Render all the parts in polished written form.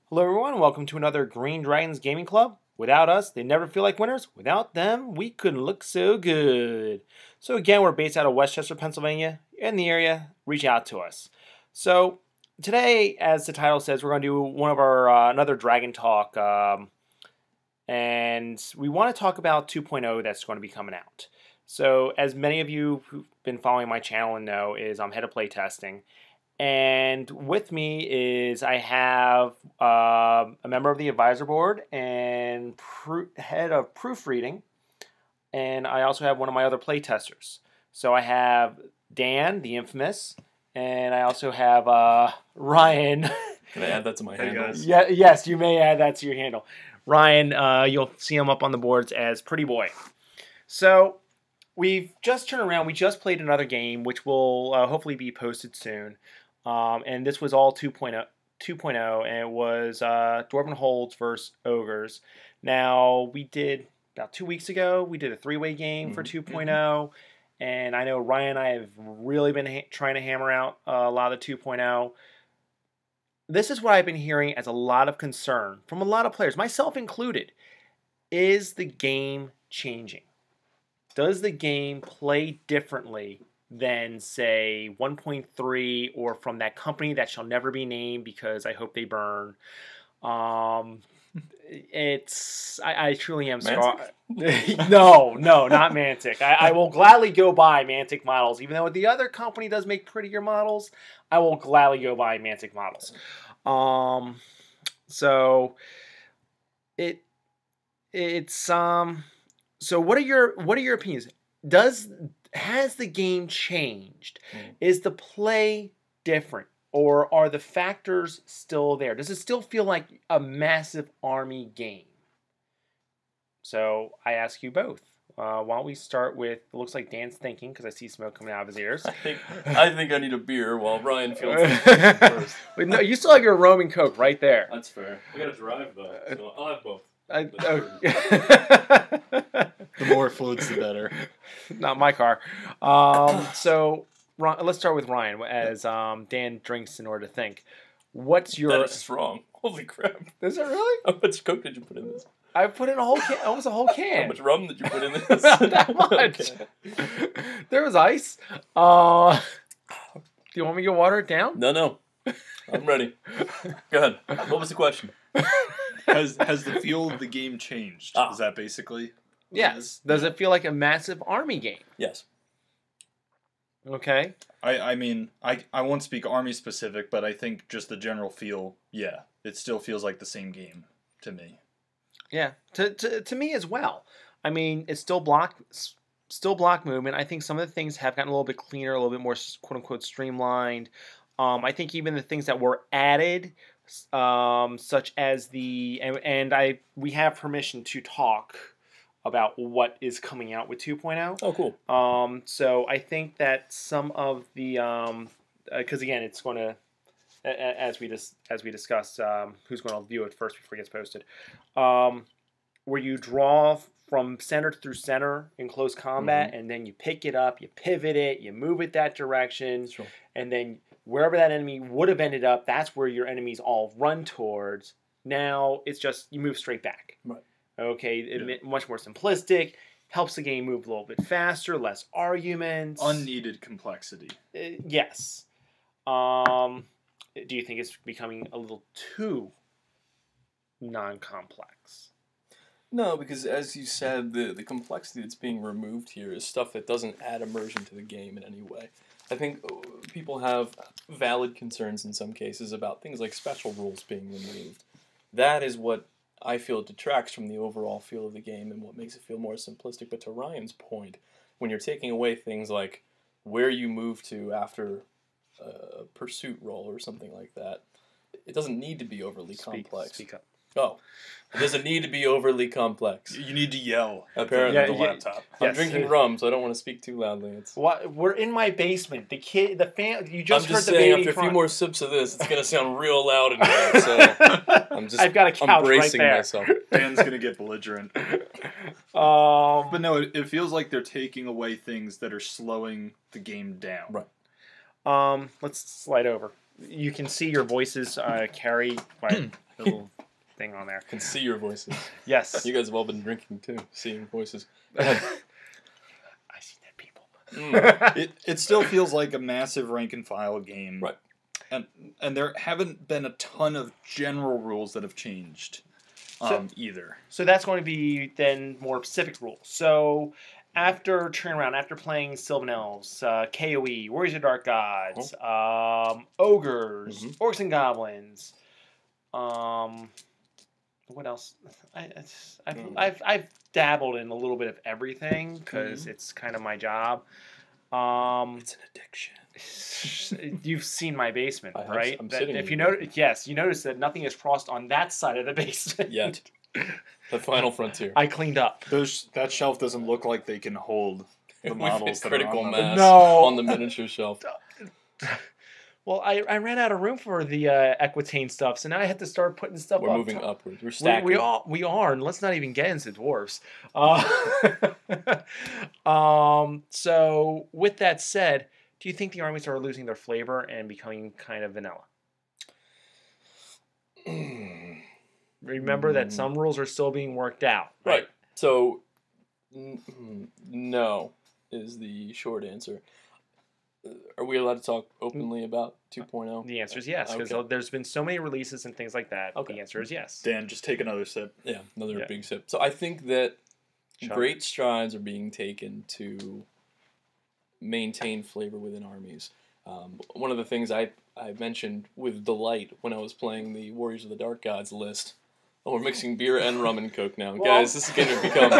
Hello everyone, welcome to another Green Dragons Gaming Club. Without us, they never feel like winners. Without them, we couldn't look so good. So again, we're based out of Westchester, Pennsylvania. In the area, reach out to us. So today, as the title says, we're going to do one of our another Dragon Talk. And we want to talk about 2.0 that's going to be coming out. So as many of you who've been following my channel and know, is I'm head of playtesting. And with me is I have a member of the advisor board and head of proofreading, and I also have one of my other playtesters. So I have Dan, the infamous, and I also have Ryan. Can I add that to my handle? Yeah, yes, you may add that to your handle. Ryan, you'll see him up on the boards as Pretty Boy. So we've just turned around. We just played another game, which will hopefully be posted soon. And this was all 2.0, and it was Dwarven Holds versus Ogres. Now, we did, about 2 weeks ago, we did a three-way game for 2.0, and I know Ryan and I have really been trying to hammer out a lot of the 2.0. This is what I've been hearing as a lot of concern from a lot of players, myself included. Is the game changing? Does the game play differently than, say, 1.3 or from that company that shall never be named because I hope they burn? I truly am scarred. No, not Mantic. I will gladly go buy Mantic models, even though the other company does make prettier models. I will gladly go buy Mantic models. So what are your opinions? Has the game changed? Is the play different? Or are the factors still there? Does it still feel like a massive army game? So I ask you both. Why don't we start with, it looks like Dan's thinking because I see smoke coming out of his ears. I think I need a beer while Ryan feels it first. Wait, no, you still have your rum and Coke right there. That's fair. We gotta drive though, so I'll have both. The more fluids, the better. Not my car. So let's start with Ryan as Dan drinks in order to think. What's your... That is strong. Holy crap. Is it really? How much Coke did you put in this? I put in a whole can, almost a whole can. How much rum did you put in this? Not that much. Okay. There was ice. Do you want me to water it down? No. I'm ready. Go ahead. What was the question? Has the feel of the game changed? Is that basically? Yes. Does it feel like a massive army game? Yes. Okay. I mean, I won't speak army specific, but I think just the general feel, yeah, it still feels like the same game to me. Yeah, to me as well. I mean, it's still block movement. I think some of the things have gotten a little bit cleaner, a little bit more quote unquote streamlined. I think even the things that were added, such as we have permission to talk about what is coming out with 2.0. Oh, cool. So I think that some of the because again, it's going to, as we discussed, who's going to view it first before it gets posted, where you draw from center through center in close combat, and then you pick it up, you pivot it, you move it that direction, and then wherever that enemy would have ended up, that's where your enemies all run towards. Now it's just you move straight back. Right. Okay, much more simplistic. Helps the game move a little bit faster, less arguments. Unneeded complexity. Yes. Do you think it's becoming a little too non-complex? No, because as you said, the complexity that's being removed here is stuff that doesn't add immersion to the game in any way. I think people have valid concerns in some cases about things like special rules being removed. That is what I feel detracts from the overall feel of the game and what makes it feel more simplistic. But to Ryan's point, when you're taking away things like where you move to after a pursuit roll or something like that, it doesn't need to be overly complex. Speak up. Oh, it doesn't need to be overly complex. You need to yell Apparently. at the laptop. I'm drinking rum, so I don't want to speak too loudly. We're in my basement. The fan. You I'm just just heard the saying, baby after a few more sips of this, it's gonna sound real loud in here. So I've got a couch I'm bracing right there. myself. Dan's gonna get belligerent. But no, it feels like they're taking away things that are slowing the game down. Right. Let's slide over. you can see your voices carry by the little thing on there. I can see your voices. Yes. You guys have all been drinking too, seeing voices. I see dead people. It still feels like a massive rank and file game. Right. And there haven't been a ton of general rules that have changed either. So that's going to be then more specific rules. So after turnaround, after playing Sylvan Elves, KOE, Warriors of Dark Gods, Ogres, Orcs and Goblins, what else? I've dabbled in a little bit of everything because it's kind of my job. It's an addiction. You've seen my basement, right? I'm sitting if in you it. notice, yes, you notice that nothing is crossed on that side of the basement. Yet. The final frontier. I cleaned up. That shelf doesn't look like they can hold the models that critical are on mass No. on the miniature shelf. Well, I ran out of room for the Equitane stuff, so now I had to start putting stuff We're up moving top. upwards. We're stacking. We are, and let's not even get into dwarfs. So with that said, do you think the armies are losing their flavor and becoming kind of vanilla? Remember that some rules are still being worked out. Right. So, no is the short answer. Are we allowed to talk openly about 2.0? The answer is yes, because Okay. there's been so many releases and things like that. Okay. The answer is yes. Dan, just take another sip. Yeah, another Yeah. big sip. So I think that Chug. great strides are being taken to maintain flavor within armies. One of the things I mentioned with delight when I was playing the Warriors of the Dark Gods list. Oh, we're mixing beer and rum and coke now. Guys, this is going to become...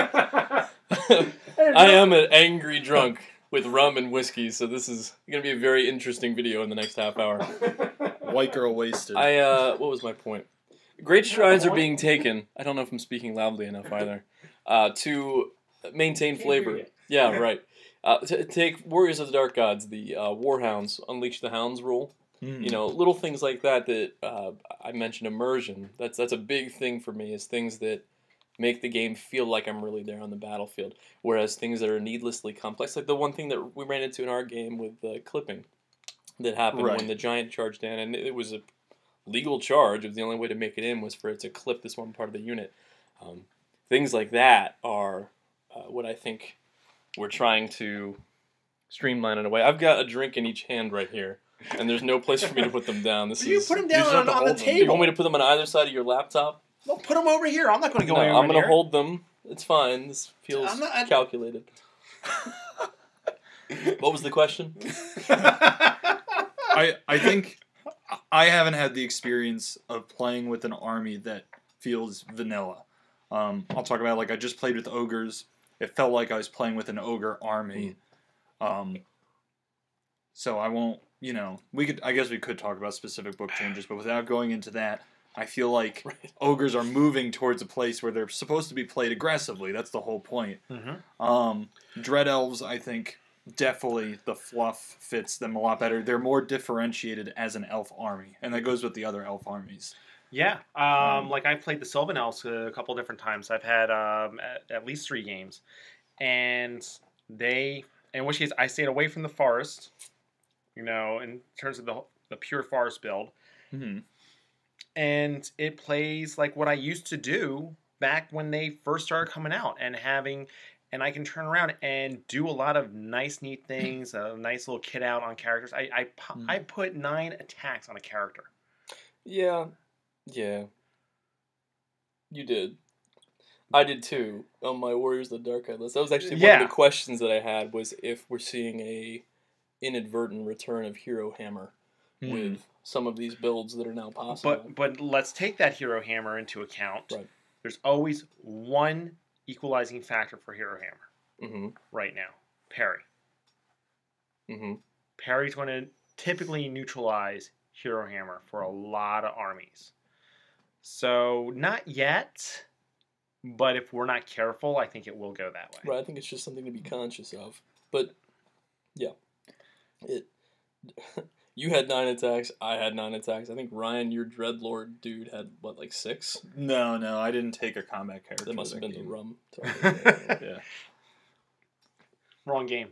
I am an angry drunk with rum and whiskey, so this is going to be a very interesting video in the next half hour. White girl wasted. What was my point? Great strides are being taken. I don't know if I'm speaking loudly enough either. To maintain flavor. Yeah, right. To take Warriors of the Dark Gods, the Warhounds, Unleash the Hounds rule. You know, little things like that I mentioned immersion. That's a big thing for me, is things that make the game feel like I'm really there on the battlefield. Whereas things that are needlessly complex, like the one thing that we ran into in our game with clipping that happened when the giant charged in, and it was a legal charge. It was the only way to make it in was for it to clip this one part of the unit. Things like that are what I think we're trying to streamline in a way. I've got a drink in each hand right here, and there's no place for me to put them down. You put them down on the Do you table. want me to put them on either side of your laptop? Well, put them over here. I'm not going to go anywhere. I'm going to hold them. It's fine. This feels calculated. What was the question? I think I haven't had the experience of playing with an army that feels vanilla. I'll talk about it, like I just played with ogres. It felt like I was playing with an ogre army. So I won't, I guess we could talk about specific book changes, but without going into that, I feel like ogres are moving towards a place where they're supposed to be played aggressively. That's the whole point. Dread elves, I think, definitely the fluff fits them a lot better. They're more differentiated as an elf army, and that goes with the other elf armies. Yeah, like I've played the Sylvan Elves a couple different times. I've had at least 3 games, and in which case I stayed away from the forest, in terms of the pure forest build. And it plays like what I used to do back when they first started coming out, and I can turn around and do a lot of nice, neat things, a nice little kit out on characters. I put 9 attacks on a character. Yeah. You did. I did too, on my Warriors of the Dark Side list. That was actually one of the questions that I had, was if we're seeing a inadvertent return of Hero Hammer with some of these builds that are now possible. But let's take that Hero Hammer into account. Right. There's always one equalizing factor for Hero Hammer right now. Parry. Parry's going to typically neutralize Hero Hammer for a lot of armies. So, not yet, but if we're not careful, I think it will go that way. Right, I think it's just something to be conscious of. But, yeah. You had 9 attacks, I had 9 attacks. I think, Ryan, your Dreadlord dude had, 6? No, I didn't take a combat character. That must have been game. the rum. Yeah. Wrong game.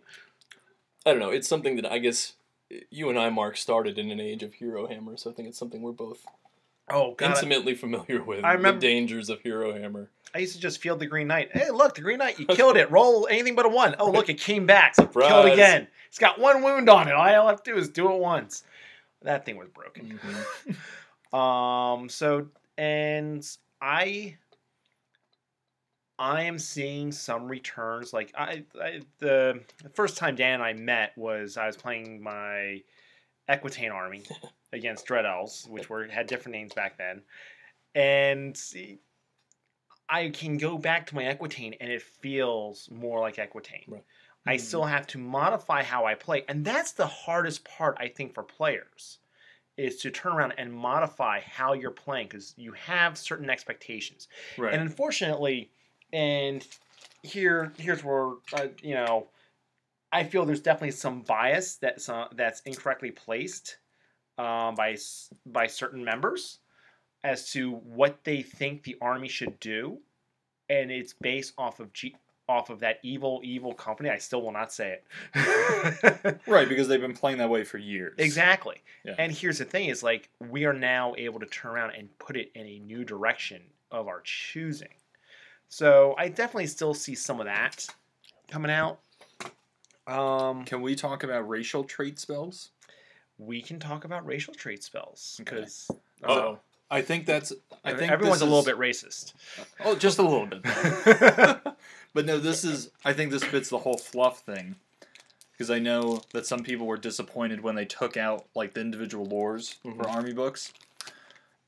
I don't know. It's something that I guess you and I, Mark, started in an age of Hero Hammer, so I think it's something we're both Oh, God. intimately familiar with. I remember- the dangers of Hero Hammer. I used to just field the Green Knight. Hey, look, the Green Knight, you killed it. Roll anything but a 1. Oh, look, it came back. Surprise. Kill it again. It's got 1 wound on it. All I have to do is do it once. That thing was broken. Mm-hmm. So, and I am seeing some returns. Like, the first time Dan and I met was I was playing my Equitane army against Dread Elves, which had different names back then. And I can go back to my Equitane, and it feels more like Equitane. Right. I still have to modify how I play, and that's the hardest part, I think, for players, is to turn around and modify how you're playing, because you have certain expectations. Right. And unfortunately, and here's where, I feel there's definitely some bias that's incorrectly placed by certain members as to what they think the army should do, and it's based off of that evil company. I still will not say it. Right, because they've been playing that way for years. Exactly. Yeah. And here's the thing: is like we are now able to turn around and put it in a new direction of our choosing. So I definitely still see some of that coming out. Can we talk about racial trait spells? We can talk about racial trait spells because I think everyone's a little bit racist. Oh, just a little bit. But no, I think this fits the whole fluff thing. Because I know that some people were disappointed when they took out like the individual lores for army books.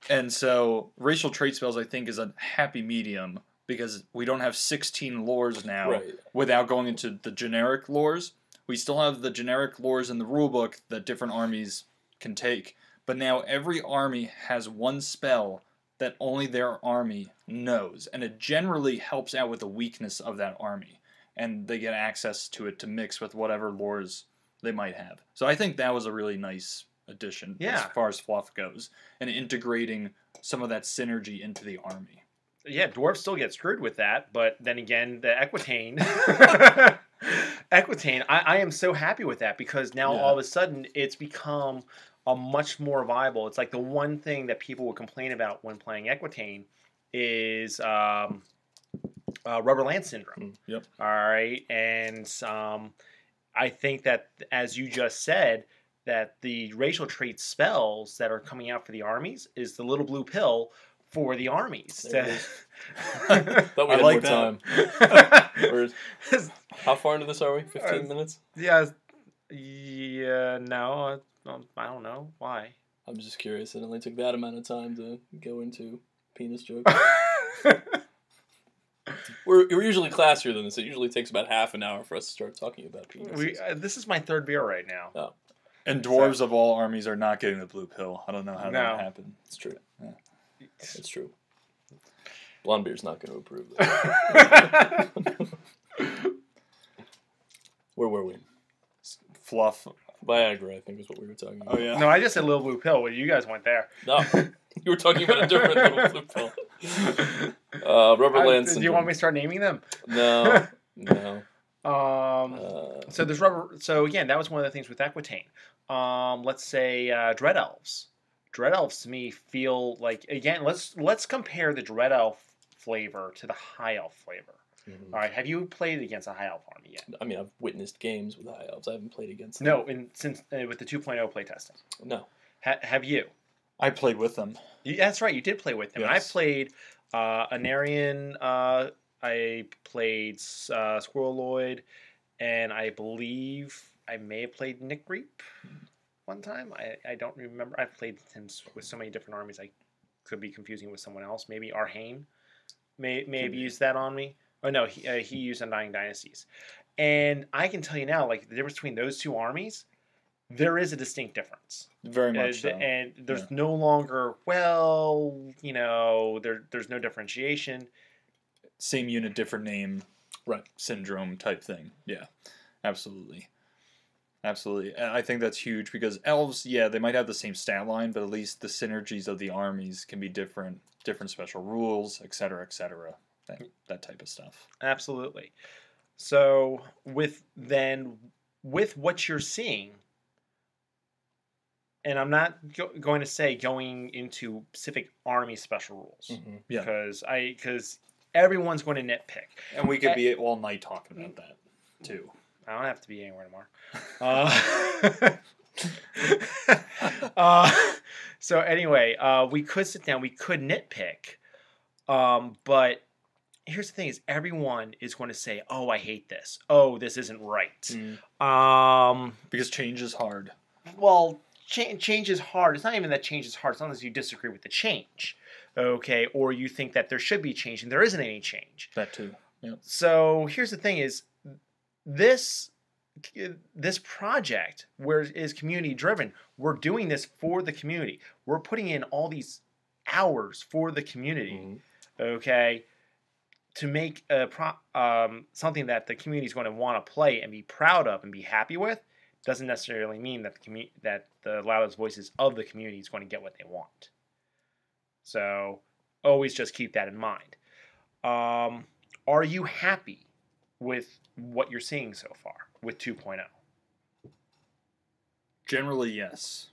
And so racial trait spells I think is a happy medium because we don't have 16 lores now without going into the generic lores. We still have the generic lores in the rulebook that different armies can take. But now every army has one spell that only their army knows. And it generally helps out with the weakness of that army. And they get access to it to mix with whatever lores they might have. So I think that was a really nice addition as far as fluff goes. And integrating some of that synergy into the army. Yeah, dwarves still get screwed with that. But then again, the Equitane... Equitane, I am so happy with that because now all of a sudden it's become a much more viable. It's like the one thing that people would complain about when playing Equitane is Rubber Land Syndrome. Yep. All right, and I think that, as you just said, that the racial trait spells that are coming out for the armies is the little blue pill for the armies. Thought we had like more time. How far into this are we? 15 minutes? Yeah, no, I don't know. Why? I'm just curious. It only took that amount of time to go into penis jokes. We're usually classier than this. It usually takes about half an hour for us to start talking about penises. This is my 3rd beer right now. Oh. And dwarves of all armies are not getting the blue pill. I don't know how that happened. It's true. Yeah. It's true. Blondebeer's not going to approve that. Where were we? Fluff. Viagra, I think, is what we were talking about. Oh, yeah. No, I just said little blue pill. Well, you guys went there. No, you were talking about a different little blue pill. Rubber Land Syndrome. Do you want me to start naming them? No. So there's rubber. So again, that was one of the things with Equitane. Let's say Dread Elves. Dread Elves to me feel like, again, let's compare the Dread Elf flavor to the High Elf flavor. Mm-hmm. All right, have you played against a High Elf army yet? I mean, I've witnessed games with High Elves. I haven't played against them. No, since with the 2.0 playtesting. No. Have you? I played with them. That's right, you did play with them. Yes. And I played Anarian, I played Squirreloid, and I believe I may have played Nick Reap one time. I don't remember. I've played him with so many different armies, I could be confusing with someone else. Maybe Arhane may have used that on me. Oh, no, he used Undying Dynasties. And I can tell you now, like, the difference between those two armies, there is a distinct difference. Very much so. And there's no longer, there's no differentiation. Same unit, different name, right? Syndrome type thing. Yeah, absolutely. Absolutely. And I think that's huge because elves, they might have the same stat line, but at least the synergies of the armies can be different special rules, etc., that type of stuff. Absolutely. So with what you're seeing, and I'm not going to say going into Pacific Army special rules Yeah. because everyone's going to nitpick, And we could be all night talking about that too. I don't have to be anywhere tomorrow. So anyway, we could sit down, we could nitpick, but here's the thing: is everyone is going to say, "Oh, I hate this. Oh, this isn't right." Because change is hard. Well, change is hard. It's not even that change is hard. It's not as you disagree with the change, okay, or you think that there should be change and there isn't any change. That too. Yeah. So here's the thing: is this project is community driven. We're doing this for the community. We're putting in all these hours for the community, okay, to make something that the community is going to want to play and be proud of and be happy with. Doesn't necessarily mean that the loudest voices of the community is going to get what they want. So always just keep that in mind. Are you happy with what you're seeing so far with 2.0? Generally, yes,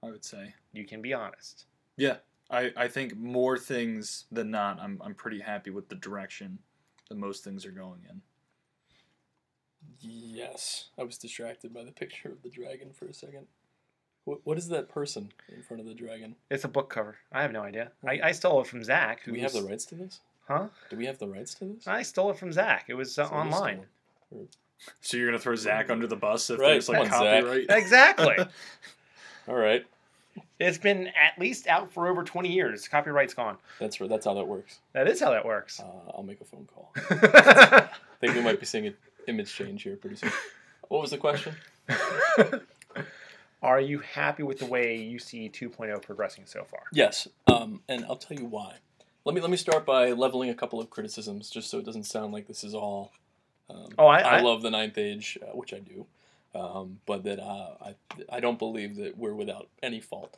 I would say. You can be honest. Yeah, I think more things than not, I'm pretty happy with the direction that most things are going in. Yes. I was distracted by the picture of the dragon for a second. What is that person in front of the dragon? It's a book cover. I have no idea. I stole it from Zach. Do we have the rights to this? Huh? Do we have the rights to this? I stole it from Zach. It was online. So you're gonna throw Zach under the bus if Right, there's like come on, copyright? Exactly. All right. It's been at least out for over 20 years. Copyright's gone. That's right. That's how that works. That is how that works. I'll make a phone call. I think we might be seeing an image change here pretty soon. What was the question? Are you happy with the way you see 2.0 progressing so far? Yes, and I'll tell you why. Let me start by leveling a couple of criticisms, just so it doesn't sound like this is all. I love the Ninth Age, which I do, but that I don't believe that we're without any fault.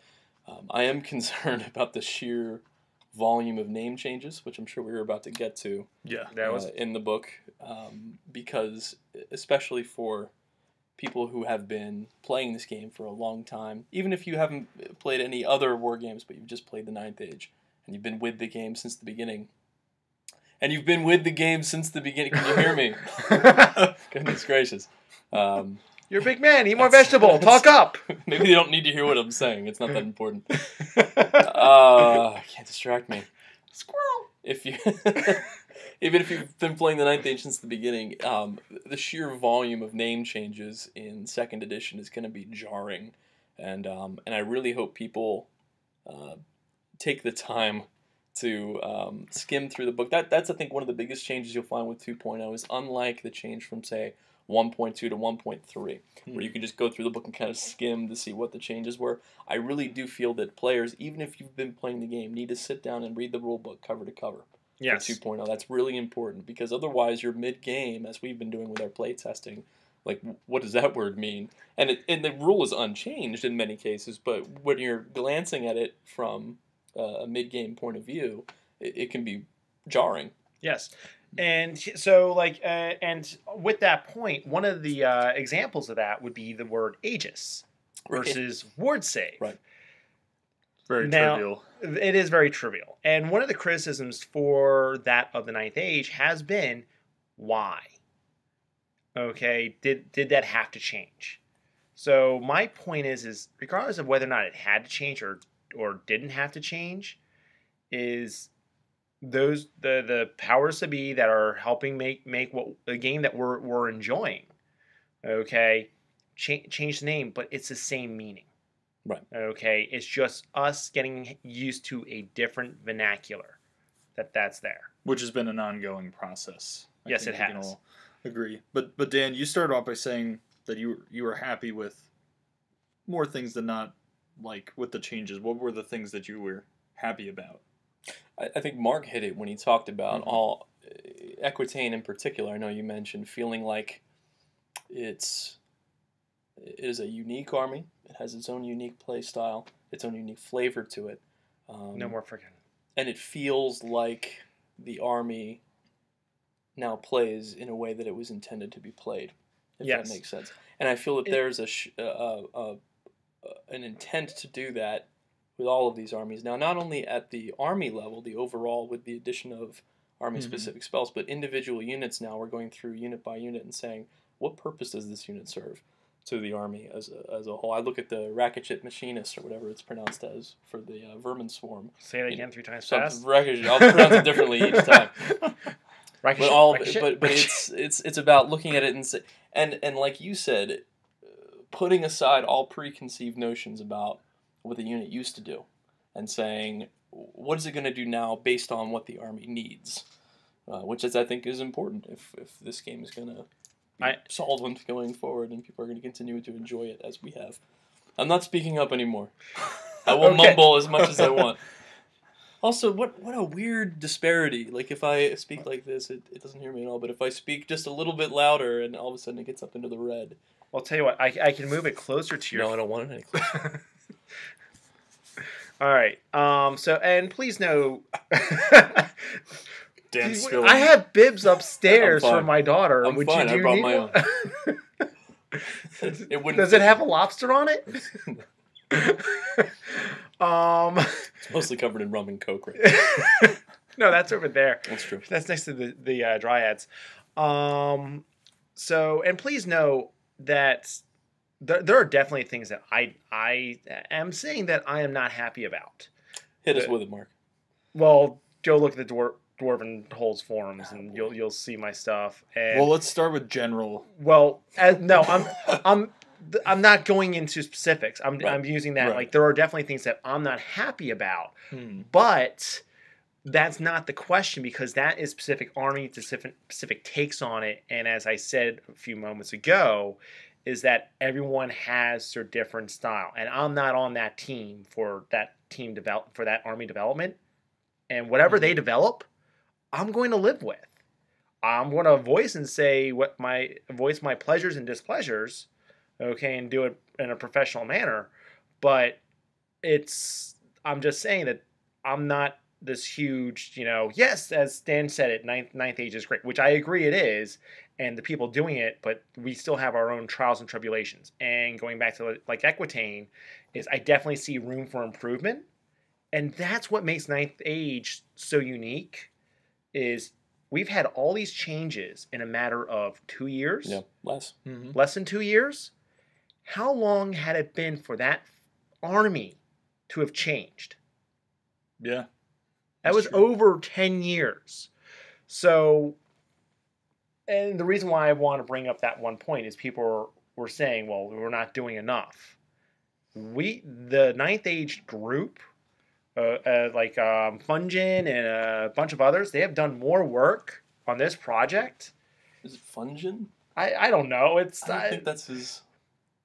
I am concerned about the sheer volume of name changes, which I'm sure we were about to get to. Yeah, that was in the book, because especially for people who have been playing this game for a long time, even if you haven't played any other war games, but you've just played the Ninth Age, and you've been with the game since the beginning. And you've been with the game since the beginning. Can you hear me? Goodness gracious. You're a big man. Eat more vegetable. Talk up. Maybe they don't need to hear what I'm saying. It's not that important. Can't distract me. Squirrel. Even if you've been playing the Ninth Age since the beginning, the sheer volume of name changes in Second Edition is going to be jarring, and I really hope people take the time to skim through the book. That's I think one of the biggest changes you'll find with 2.0 is unlike the change from say 1.2 to 1.3, where you can just go through the book and kind of skim to see what the changes were. I really do feel that players, even if you've been playing the game, need to sit down and read the rule book cover to cover. Yes. For 2.0. That's really important because otherwise you're mid-game, as we've been doing with our play testing. Like, what does that word mean? And the rule is unchanged in many cases, but when you're glancing at it from a mid-game point of view, it can be jarring. Yes. And so, and with that point, one of the examples of that would be the word Aegis versus ward save. Right. Very Now, trivial. It is very trivial. And one of the criticisms for that of the Ninth Age has been, why? Okay, did that have to change? So my point is regardless of whether or not it had to change or didn't have to change, is those the powers to be that are helping make what the game that we're enjoying, okay, change the name, but it's the same meaning. Right. Okay, it's just us getting used to a different vernacular that's there. Which has been an ongoing process. Yes, it We can has. all agree. But Dan, you started off by saying that you were happy with more things than not, like with the changes. What were the things that you were happy about? I think Mark hit it when he talked about all Equitane in particular. I know you mentioned feeling like it is a unique army. It has its own unique play style, its own unique flavor to it. No more forgetting. And it feels like the army now plays in a way that it was intended to be played, if Yes. that makes sense. And I feel that there's a an intent to do that with all of these armies. Now, not only at the army level, the overall with the addition of army-specific spells, but individual units now we're going through unit by unit and saying, what purpose does this unit serve to the army as a whole? I look at the Raketchit Machinist, or whatever it's pronounced as, for the Vermin Swarm. Say it again 3 times fast. I'll pronounce it differently each time. But Raketchit. it's about looking at it and like you said, putting aside all preconceived notions about what the unit used to do, and saying, what is it going to do now based on what the army needs, which I think is important if this game is going to be solvent going forward and people are going to continue to enjoy it as we have. I'm not speaking up anymore. I will mumble as much as I want. Also, what a weird disparity. Like, if I speak like this, it doesn't hear me at all, but if I speak just a little bit louder and all of a sudden it gets up into the red. I'll tell you what, I can move it closer to your... No, I don't want it any closer. All right. So, and please know, Dan's I have bibs upstairs for my daughter. I'm fine. I brought my own. Does it have a lobster on it? It's mostly covered in rum and coke right now. No, that's over there. That's true. That's next to the dryads. So, and please know that there are definitely things that I am saying that I am not happy about. Hit us with it, Mark. Well, go look at the Dwarven Holes forums, and you'll see my stuff. And, well, let's start with general. Well, no, I'm not going into specifics. I'm using that like there are definitely things that I'm not happy about, but that's not the question, because that is specific army specific takes on it. And as I said a few moments ago, is that everyone has their different style, and I'm not on that team for that army development. And whatever they develop, I'm going to live with. I'm going to voice my pleasures and displeasures, okay, and do it in a professional manner. But I'm just saying that I'm not this huge, yes, as Dan said it, ninth age is great, which I agree it is, and the people doing it, but we still have our own trials and tribulations. And going back to like Equitane, is I definitely see room for improvement. And that's what makes ninth age so unique, is we've had all these changes in a matter of 2 years. Yeah, less. Mm-hmm. Less than 2 years. How long had it been for that army to have changed? Yeah. That was true. Over 10 years. So, and the reason why I want to bring up that one point is people were saying, well, we're not doing enough. The ninth age group, like Fungin and a bunch of others, they have done more work on this project. Is it Fungin? I don't know. I don't think that's his...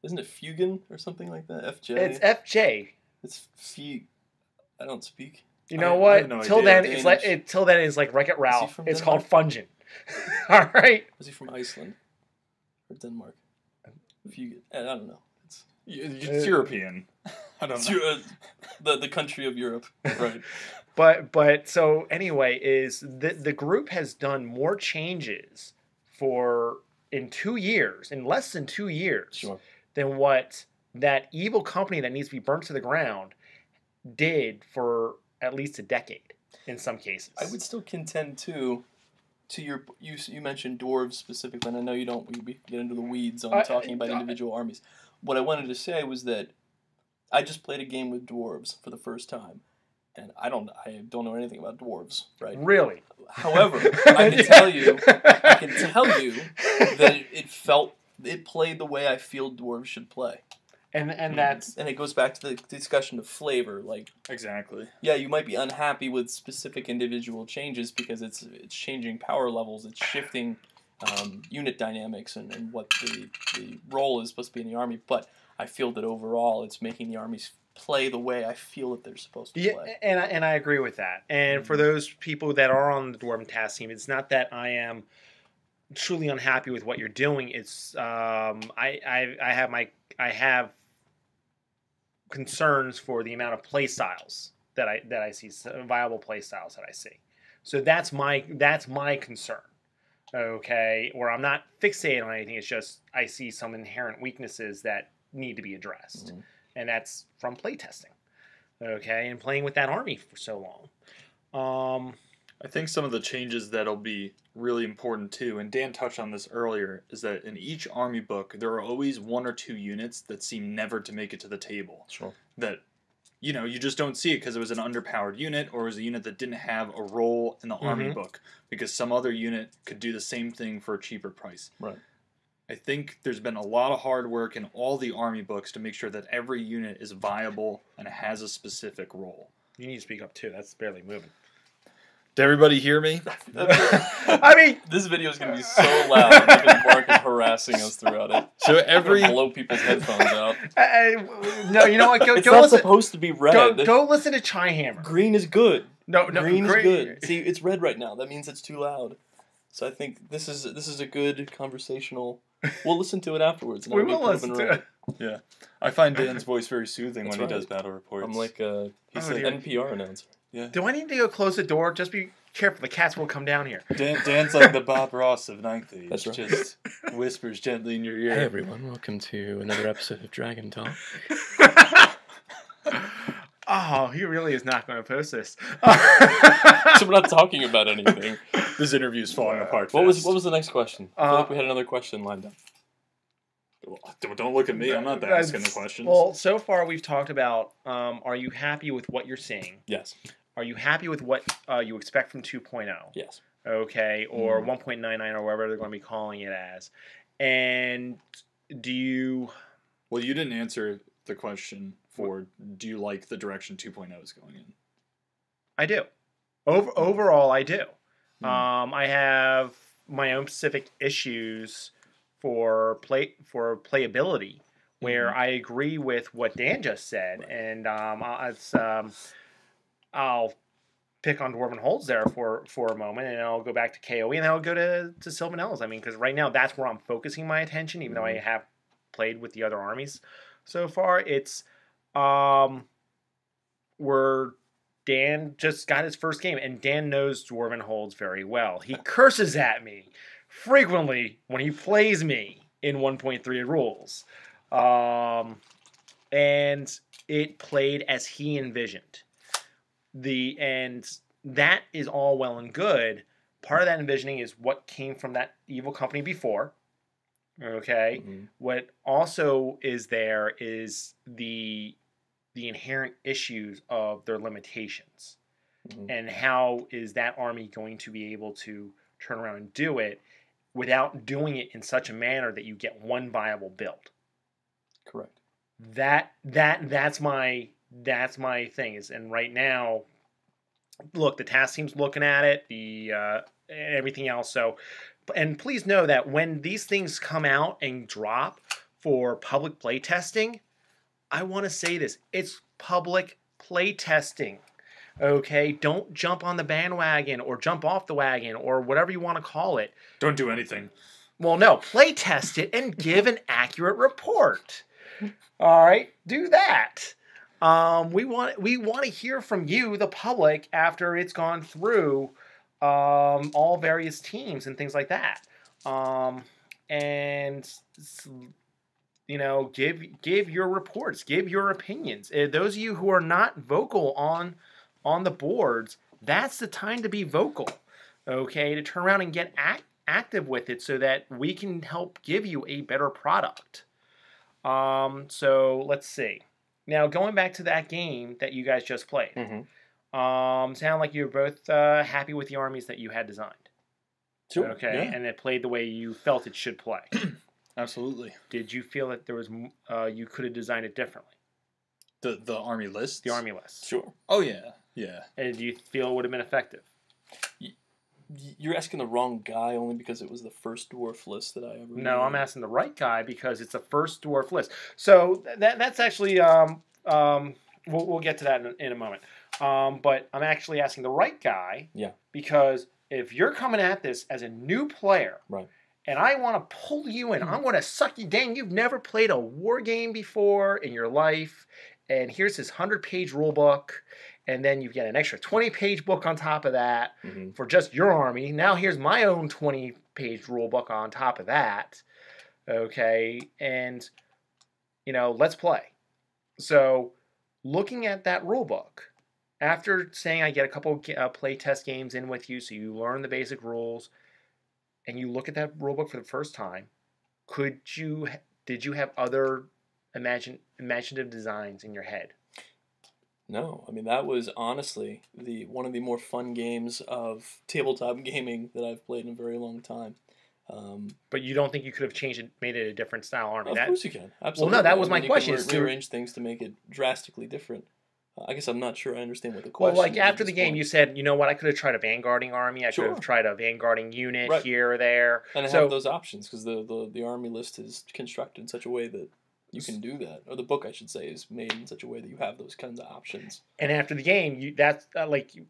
Isn't it Fugin or something like that? FJ? It's FJ. It's Fug... I don't speak. You know what? No till then, it's like Wreck-It Ralph. It's called Fungin. All right. Was he from Iceland or Denmark? Fugin. I don't know. It's European. I don't know. The country of Europe, right? But so anyway, is the group has done more changes in 2 years, in less than 2 years, than what that evil company that needs to be burnt to the ground did for at least a decade in some cases. I would still contend too. You mentioned dwarves specifically, and I know you don't. We get into the weeds on talking about individual armies. What I wanted to say was that I just played a game with dwarves for the first time, and I don't know anything about dwarves, right? Really? However, I can tell you that it played the way I feel dwarves should play. And it goes back to the discussion of flavor. Like, exactly. Yeah, you might be unhappy with specific individual changes because it's changing power levels, it's shifting unit dynamics and what the role is supposed to be in the army. But I feel that overall, it's making the armies play the way I feel that they're supposed to play. And I agree with that. And for those people that are on the Dwarven Task Team, it's not that I am truly unhappy with what you're doing. It's I have concerns for the amount of play styles that I see, viable play styles that I see. So that's my concern. Okay, where I'm not fixated on anything. It's just I see some inherent weaknesses that need to be addressed. and that's from playtesting. Okay, and playing with that army for so long. I think some of the changes that'll be really important too, and Dan touched on this earlier, is that in each army book there are always 1 or 2 units that seem never to make it to the table. Sure. That, you know, you just don't see it because it was an underpowered unit, or it was a unit that didn't have a role in the army book, because some other unit could do the same thing for a cheaper price. Right. I think there's been a lot of hard work in all the army books to make sure that every unit is viable and has a specific role. You need to speak up too. That's barely moving. Did everybody hear me? I mean, this video is going to be so loud because Mark is harassing us throughout it. So every blow people's headphones out. no, you know what? It's not supposed to be red. Go listen to Chaihammer. Green is good. No, green is good. See, it's red right now. That means it's too loud. So I think this is a good conversational. We'll listen to it afterwards. We will listen to it. Yeah, I find Dan's voice very soothing when he does battle reports. I'm like he's an NPR announcer. Yeah. Do I need to go close the door? Just be careful. The cats will come down here. Dan's like the Bob Ross of Ninth Age. That's right. Just whispers gently in your ear. Hey everyone, welcome to another episode of Dragon Talk. Oh, he really is not going to post this. So we're not talking about anything. This interview is falling apart. What was the next question? I feel like we had another question lined up. Don't look at me. I'm not asking the questions. Well, so far we've talked about, are you happy with what you're seeing? Yes. Are you happy with what you expect from 2.0? Yes. Okay, or 1.99 or whatever they're going to be calling it as. And do you... Well, you didn't answer the question for do you like the direction 2.0 is going in? I do. Overall, I do. I have my own specific issues for playability, where I agree with what Dan just said, and I'll pick on Dwarven Holds there for a moment, and I'll go back to KOE, and then I'll go to Sylvan Elves. I mean, because right now that's where I'm focusing my attention, even though I have played with the other armies so far. It's where Dan just got his first game, and Dan knows Dwarven Holds very well. He curses at me frequently when he plays me in 1.3 rules. And it played as he envisioned. And that is all well and good. Part of that envisioning is what came from that evil company before. Okay? What also is there is the inherent issues of their limitations. And how is that army going to be able to turn around and do it without doing it in such a manner that you get one viable build? Correct. That's my thing is, and right now, look, the task team's looking at it, everything else. So, and please know that when these things come out and drop for public play testing, I want to say this: it's public play testing. Okay, don't jump on the bandwagon or jump off the wagon or whatever you want to call it. Don't do anything. Well, no, play test it and give an accurate report. All right, do that. We want to hear from you, the public, after it's gone through all various teams and things like that. And you know, give your reports, give your opinions. Those of you who are not vocal on the boards, that's the time to be vocal. Okay, to turn around and get active with it so that we can help give you a better product. So let's see. Now, going back to that game that you guys just played, sound like you were both happy with the armies that you had designed. Sure. Okay, and it played the way you felt it should play. Absolutely. Did you feel that there was you could have designed it differently? The army list? The army list. Sure. Oh, yeah. Yeah. And do you feel it would have been effective? You're asking the wrong guy only because it was the first dwarf list that I ever No, made. I'm asking the right guy because it's the first dwarf list. So that's actually we'll get to that in a moment. But I'm actually asking the right guy. Yeah. Because if you're coming at this as a new player, right, and I want to pull you in, I'm going to suck you down. You've never played a war game before in your life, and here's this 100-page rule book. And then you get an extra 20-page book on top of that for just your army. Now here's my own 20-page rule book on top of that. Okay, and, you know, let's play. So, looking at that rule book, after saying I get a couple play test games in with you, so you learn the basic rules, and you look at that rule book for the first time, did you have other imaginative designs in your head? No, I mean that was honestly one of the more fun games of tabletop gaming that I've played in a very long time. But you don't think you could have changed it, made it a different style army? Of course you can. Absolutely. Well, no, that was my You question. can rearrange things to make it drastically different. I guess I'm not sure I understand what the Well, question like is after at the this game, point. you said, you know what, I could have tried a vanguarding army. I could have Sure. tried a vanguarding unit Right. here or there. And I So have those options because the army list is constructed in such a way that you can do that. Or the book, I should say, is made in such a way that you have those kinds of options. and after the game,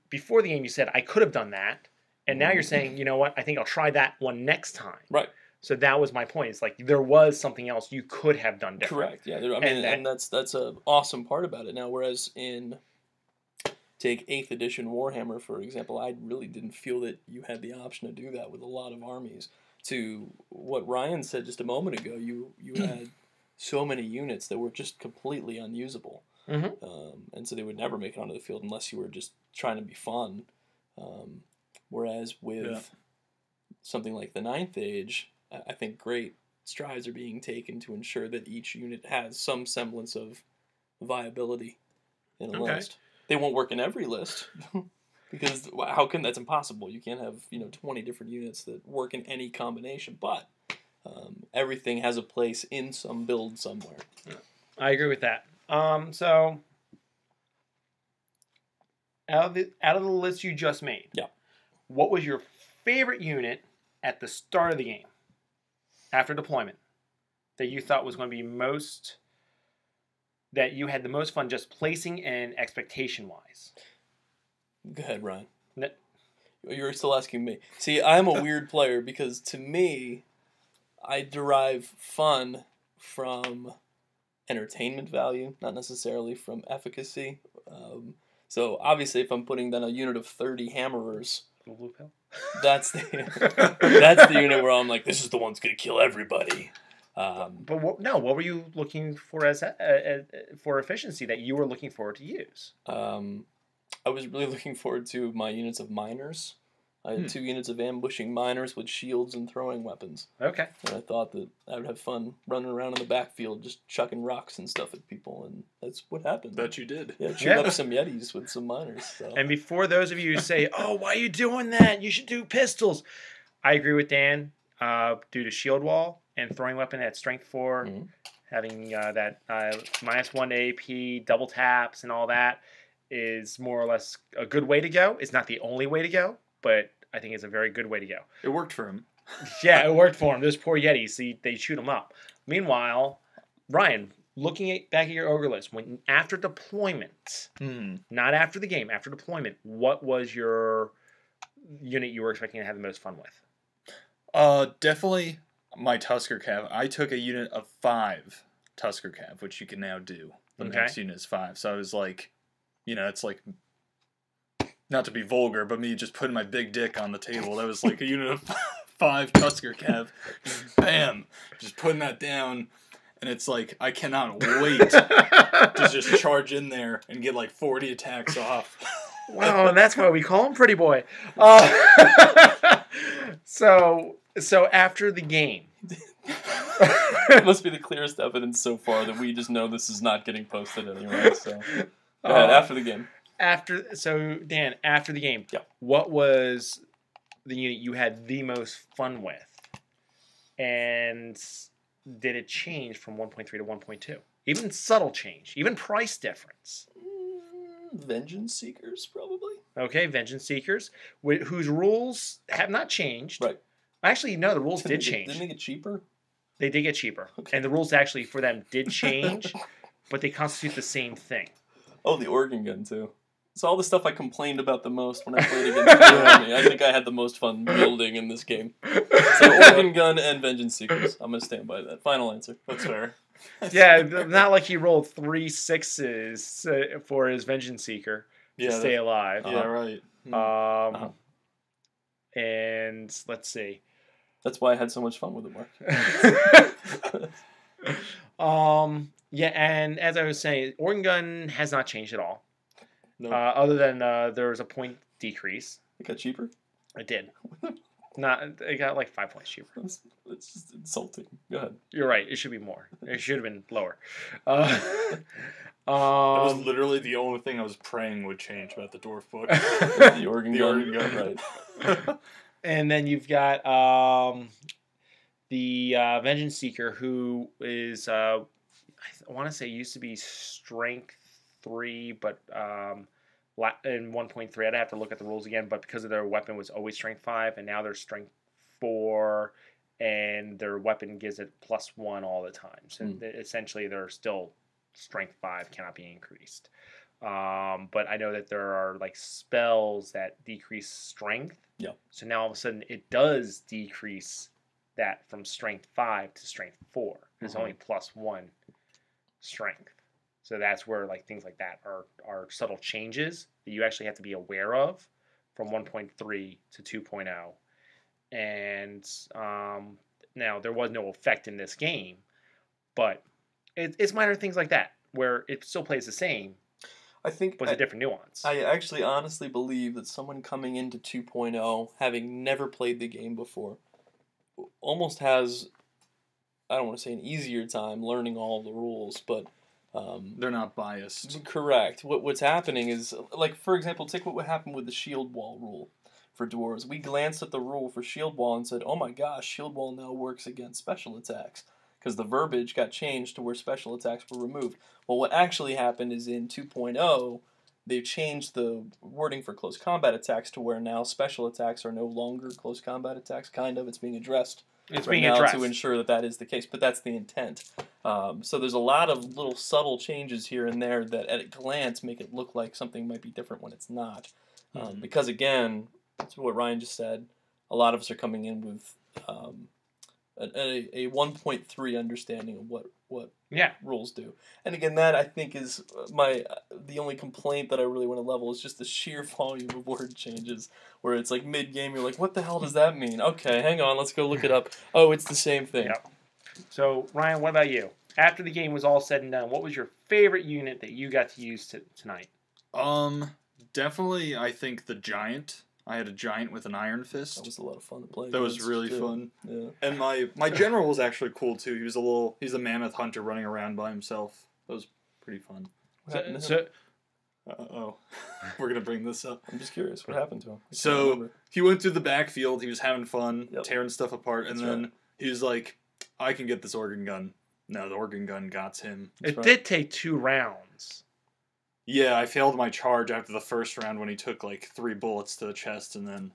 before the game, you said I could have done that, and now you're saying, you know what, I think I'll try that one next time. Right. So that was my point. It's like there was something else you could have done different. Correct. Yeah. I mean, and that's an awesome part about it. Now, whereas in take 8th edition Warhammer, for example, I really didn't feel that you had the option to do that with a lot of armies. To what Ryan said just a moment ago, you had so many units that were just completely unusable. Mm-hmm. And so they would never make it onto the field unless you were just trying to be fun. Whereas with something like the 9th Age, I think great strides are being taken to ensure that each unit has some semblance of viability in a list. They won't work in every list because that's impossible. You can't have 20 different units that work in any combination, but everything has a place in some build somewhere. I agree with that. So out of the list you just made, yeah, what was your favorite unit at the start of the game after deployment that you thought was going to be that you had the most fun just placing and expectation wise? Go ahead, Ryan. No. You're still asking me. See, I'm a weird player because to me, I derive fun from entertainment value, not necessarily from efficacy. So obviously, if I'm putting down a unit of 30 hammerers, that's the unit where I'm like, this is the one that's gonna kill everybody. But what were you looking for for efficiency that you were looking forward to use? I was really looking forward to my units of miners. I had 2 units of ambushing miners with shields and throwing weapons. Okay. And I thought that I would have fun running around in the backfield just chucking rocks and stuff at people, and that's what happened. Bet you did. Yeah, shoot up some Yetis with some miners. So. And before those of you who say, oh, why are you doing that? You should do pistols. I agree with Dan. Due to shield wall and throwing weapon at strength 4, having that -1 to AP, double taps, and all that is more or less a good way to go. It's not the only way to go, but I think it's a very good way to go. It worked for him. Yeah, it worked for him. Those poor Yetis, see, they shoot him up. Meanwhile, Ryan, looking back at your ogre list, when after deployment, not after the game, after deployment, what was your unit you were expecting to have the most fun with? Definitely my Tusker Cav. I took a unit of 5 Tusker Cav, which you can now do. The next unit is 5. So I was like, it's like, not to be vulgar, but me just putting my big dick on the table. That was like a unit of 5 Tusker Cav. Bam! Just putting that down. And it's like, I cannot wait to just charge in there and get like 40 attacks off. Wow, and that's why we call him Pretty Boy. So after the game. It must be the clearest evidence so far that we just know this is not getting posted anyway. So go ahead, after the game. Dan, after the game, what was the unit you had the most fun with? And did it change from 1.3 to 1.2? Even subtle change, even price difference. Vengeance Seekers, probably. Okay, Vengeance Seekers, whose rules have not changed. Right. Actually, no, the rules did change. Didn't they get cheaper? They did get cheaper. Okay. And the rules actually for them did change, but they constitute the same thing. Oh, the organ gun, too. It's all the stuff I complained about the most when I played against the army. I think I had the most fun building in this game. So organ gun and Vengeance Seekers. I'm going to stand by that. Final answer. That's fair. Yeah, not like he rolled 3 6s for his Vengeance Seeker to stay alive. Yeah, right. And let's see. That's why I had so much fun with it, Mark. Yeah, and as I was saying, organ gun has not changed at all. No. Other than there was a point decrease. It got cheaper? It did. Not. It got like 5 points cheaper. It's just insulting. Go ahead. You're right. It should be more. It should have been lower. That was Um, literally the only thing I was praying would change about the dwarf book. The organ The gun. organ gun. Right. and then you've got the Vengeance Seeker, who is I want to say used to be Strength 3, but in 1.3, I'd have to look at the rules again. But because of their weapon was always Strength 5, and now they're Strength 4, and their weapon gives it +1 all the time. So essentially, they're still Strength 5, cannot be increased. But I know that there are like spells that decrease strength. Yeah. So now all of a sudden it does decrease that from Strength 5 to Strength 4. It's only +1 strength. So that's where like things like that are subtle changes that you actually have to be aware of from 1.3 to 2.0. And now there was no effect in this game, but it's minor things like that where it still plays the same, I think but it's a different nuance. I actually honestly believe that someone coming into 2.0, having never played the game before, almost has, I don't want to say an easier time learning all the rules, but They're not biased. correct. What's happening is, like, for example, take what would happen with the shield wall rule for dwarves. We glanced at the rule for shield wall and said, oh my gosh, shield wall now works against special attacks, because the verbiage got changed to where special attacks were removed. Well, what actually happened is in 2.0, they've changed the wording for close combat attacks to where now special attacks are no longer close combat attacks, kind of. It's being addressed It's right being now addressed to ensure that that is the case, but that's the intent. So there's a lot of little subtle changes here and there that at a glance make it look like something might be different when it's not. Because again, that's what Ryan just said, a lot of us are coming in with a 1.3 understanding of what Yeah. rules do. And again, that I think is the only complaint that I really want to level is just the sheer volume of word changes, where it's like mid-game, you're like, what the hell does that mean? Okay, hang on, let's go look it up. Oh, it's the same thing. Yep. So, Ryan, what about you? After the game was all said and done, what was your favorite unit that you got to use tonight? Definitely, I think the giant. I had a giant with an iron fist. That was a lot of fun to play. That was against, really too. fun. Yeah. And my general was actually cool too. He's a mammoth hunter running around by himself. That was pretty fun. What happened to him? So, Uh-oh. We're going to bring this up. I'm just curious, what happened to him? I can't So, remember. he went through the backfield, he was having fun, Yep. tearing stuff apart, and That's then he was like, I can get this organ gun. No, the organ gun got him. it right. did take 2 rounds. Yeah, I failed my charge after the first round when he took like 3 bullets to the chest, and then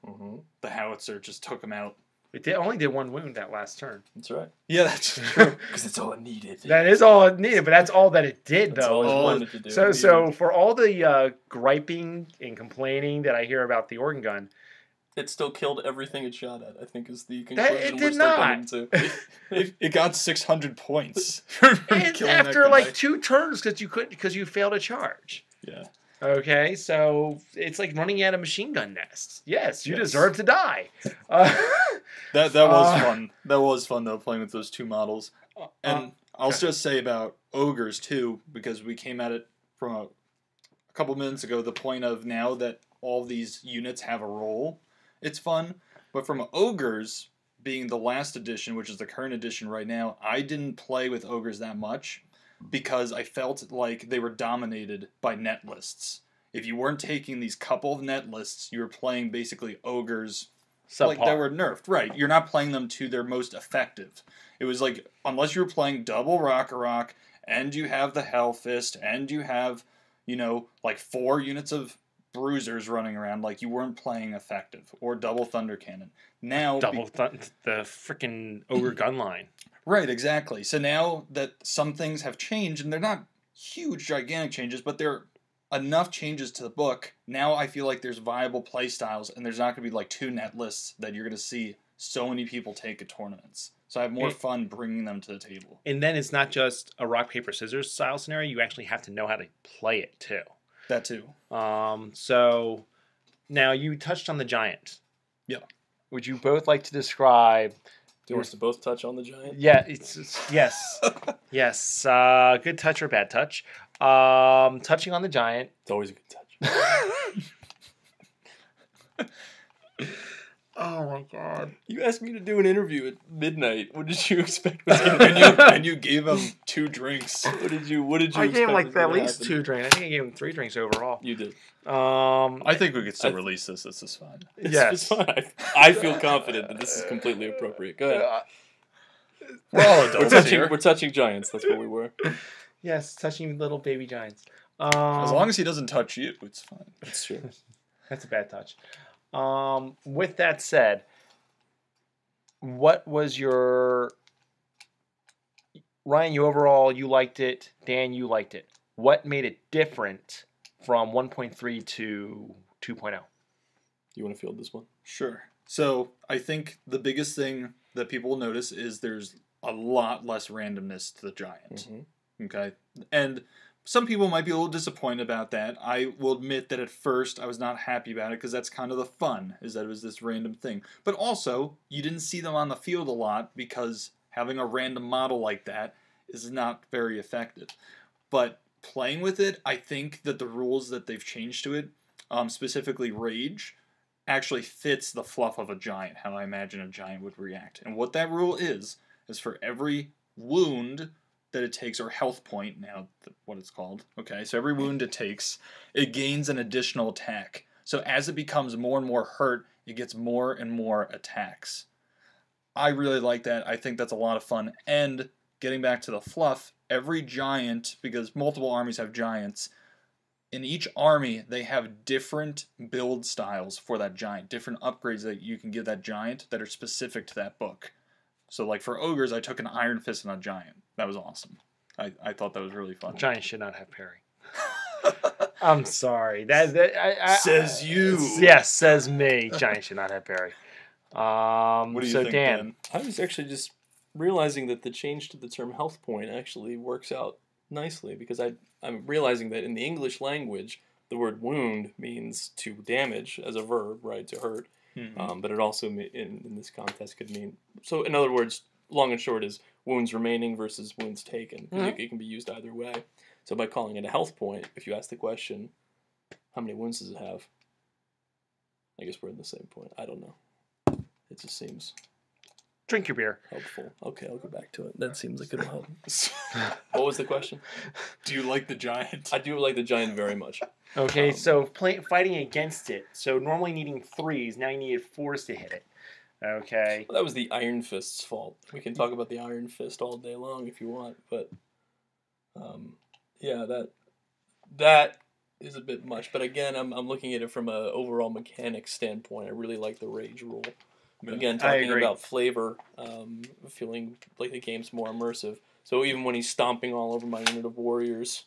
the howitzer just took him out. It only did 1 wound that last turn. That's right. Yeah, that's true. Because that's all it needed. That is all it needed, but that's all that it did, That's though. all Oh, it wanted to do. So for all the griping and complaining that I hear about the organ gun, It still killed everything it shot at, I think is the conclusion it we're did still not. coming to. it got 600 points. from it's killing that after guy. like 2 turns because you failed a charge. Yeah. Okay, so it's like running at a machine gun nest. Yes, you Yes. deserve to die. That was fun. That was fun though, playing with those 2 models. And I'll okay. just say about ogres too, because we came at it from a couple minutes ago. The point of now that all these units have a role, it's fun. But from ogres being the last edition, which is the current edition right now, I didn't play with ogres that much because I felt like they were dominated by net lists. If you weren't taking these couple of net lists, you were playing basically ogres like they were nerfed. Right, you're not playing them to their most effective. It was like, unless you were playing double Rock, and you have the Hell Fist, and you have, like 4 units of bruisers running around, like you weren't playing effective. Or double Thunder Cannon. Now, the freaking ogre gun line. Right, exactly. So now that some things have changed, and they're not huge, gigantic changes, but they're enough changes to the book, now I feel like there's viable play styles, and there's not going to be like 2 net lists that you're going to see so many people take at tournaments. So I have more fun bringing them to the table. And then it's not just a rock, paper, scissors style scenario. You actually have to know how to play it, too. That too. So now you touched on the giant. Yeah. Would you both like to describe Do you want us to both touch on the giant? Yeah, yes, yes. Good touch or bad touch? Touching on the giant. It's always a good touch. Oh my god! You asked me to do an interview at midnight. What did you expect was going and, to you, happen? and you gave him 2 drinks. What did you I expect gave him was like gonna at least happen? 2 drinks. I think I gave him 3 drinks overall. You did. I think we could still release this. This is fine. It's fine. I feel confident that this is completely appropriate. Go ahead. We're all adults here. We're touching giants. That's what we were. Yes, touching little baby giants. As long as he doesn't touch you, it's fine. That's true. That's a bad touch. With that said, what was your Ryan? You liked it. Dan, you liked it. What made it different from 1.3 to 2.0? You want to field this one? Sure. So I think the biggest thing that people will notice is there's a lot less randomness to the giant. Mm-hmm. Okay? And some people might be a little disappointed about that. I will admit that at first I was not happy about it because that's kind of the fun, is that it was this random thing. But also, you didn't see them on the field a lot because having a random model like that is not very effective. But playing with it, I think that the rules that they've changed to it, specifically Rage, actually fits the fluff of a giant, how I imagine a giant would react. And what that rule is for every wound that it takes, or health point, now what it's called, okay, so every wound it takes, it gains an additional attack. So as it becomes more and more hurt, it gets more and more attacks. I really like that. I think that's a lot of fun. And getting back to the fluff, every giant, because multiple armies have giants, in each army, they have different build styles for that giant, different upgrades that you can give that giant that are specific to that book. So, like for ogres, I took an Iron Fist on a giant. That was awesome. I thought that was really fun. Giant should not have parry. I'm sorry. Says you. Yes, says me. Giant should not have parry. What do you think, Dan? I was actually just realizing that the change to the term health point actually works out nicely because I'm realizing that in the English language, the word wound means to damage as a verb, right, to hurt. Mm-hmm. But it also, in this context, could mean... So, in other words, long and short is wounds remaining versus wounds taken. Mm-hmm. It can be used either way. So by calling it a health point, if you ask the question, how many wounds does it have? I guess we're in the same point. I don't know. It just seems... Drink your beer. Helpful. Okay, I'll go back to it. That seems like it'll help. What was the question? Do you like the giant? I do like the giant very much. Okay, so fighting against it. So normally needing 3s, now you needed 4s to hit it. Okay. Well, that was the Iron Fist's fault. We can talk about the Iron Fist all day long if you want, but yeah, that is a bit much. But again, I'm looking at it from an overall mechanics standpoint. I really like the Rage rule. Again, talking about flavor, feeling like the game's more immersive. So even when he's stomping all over my unit of warriors,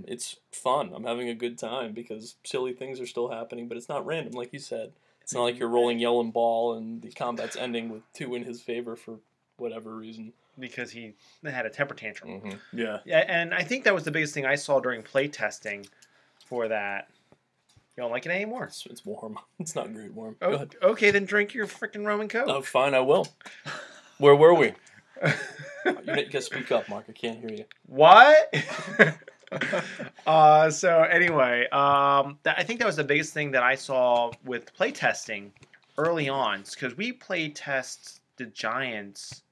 it's fun. I'm having a good time because silly things are still happening, but it's not random, like you said. It's not like you're rolling yell and ball and the combat's ending with 2 in his favor for whatever reason. Because he had a temper tantrum. Mm-hmm. Yeah. Yeah, and I think that was the biggest thing I saw during play testing for that. You don't like it anymore? It's warm. It's not great warm. Oh, Go ahead. Okay, then drink your freaking rum and coke. Oh, fine, I will. Where were we? You gotta speak up, Mark. I can't hear you. What? So anyway, I think that was the biggest thing that I saw with play testing early on, because we play test the Giants.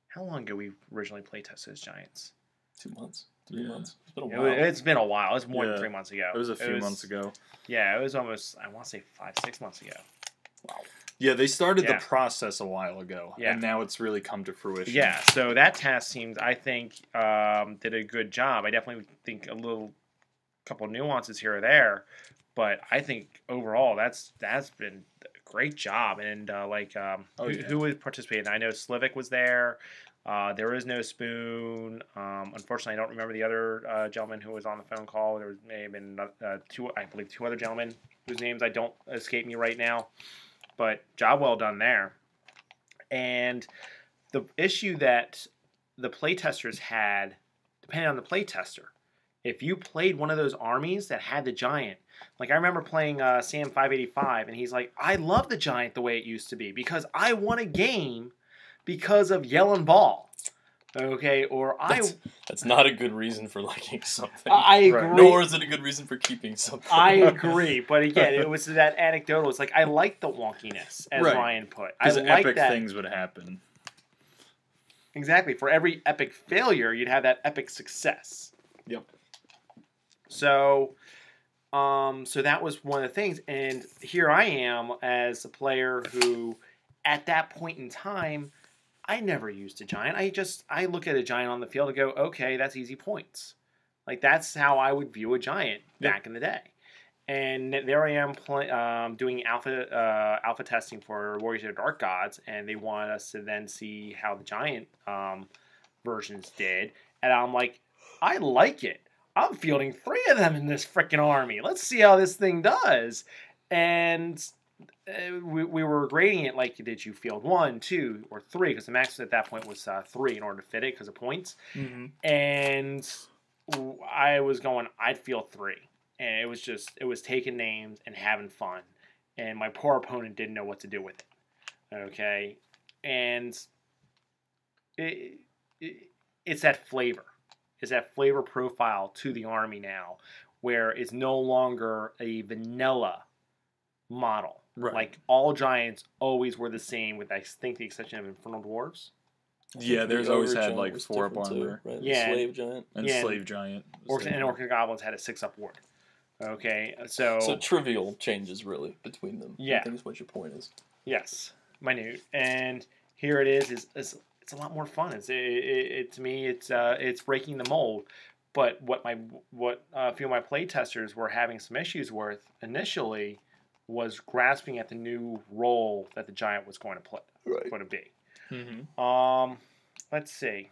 How long ago we originally play tested as Giants? 2 months. 3 months. It's been a while. It's been a while. It's more than 3 months ago. It was a few months ago. Yeah, it was almost, I want to say 5-6 months ago. Wow. Yeah, they started the process a while ago, and now it's really come to fruition. Yeah, so that task seems, I think, did a good job. I definitely think a couple of nuances here or there, but I think overall that's been a great job. And who was participating? I know Slivik was there. There is no Spoon. Unfortunately, I don't remember the other gentleman who was on the phone call. There may have been two other gentlemen whose names I don't escape me right now. But job well done there. And the issue that the playtesters had, depending on the playtester, if you played one of those armies that had the giant, like I remember playing Sam 585, and he's like, I love the giant the way it used to be because I won a game because of yelling ball. Okay, or That's not a good reason for liking something. I agree. Nor is it a good reason for keeping something. I agree, but again, it was that anecdotal. It's like I like the wonkiness, as Ryan put. I Because like epic that. things would happen. Exactly. For every epic failure, you'd have that epic success. Yep. So, so that was one of the things, and here I am as a player who, at that point in time, I never used a giant. I look at a giant on the field and go, okay, that's easy points. Like that's how I would view a giant back in the day. And there I am doing alpha testing for Warriors of the Dark Gods, and they want us to then see how the giant versions did. And I'm like, I like it. I'm fielding 3 of them in this freaking army. Let's see how this thing does. And we were grading it like, did you field 1, 2, or 3? Because the max at that point was 3 in order to fit it because of points. Mm-hmm. And I was going, I'd field 3. And it was taking names and having fun. And my poor opponent didn't know what to do with it. Okay? And it's that flavor. It's that flavor profile to the army now, where it's no longer a vanilla model. Right. Like, all giants always were the same, with, I think, the exception of Infernal Dwarves. Yeah, there's always had, Giant like, was 4 up different armor. too, right? Yeah. Slave Giant. And Slave Giant. Orcs and Goblins had a 6-up ward. Okay, so trivial changes, really, between them. Yeah. I think is what your point is. yes, minute. And here it is it's a lot more fun. To me, it's breaking the mold. But what a few of my play testers were having some issues with initially was grasping at the new role that the giant was going to play, Right. going to be. Mm-hmm. Let's see.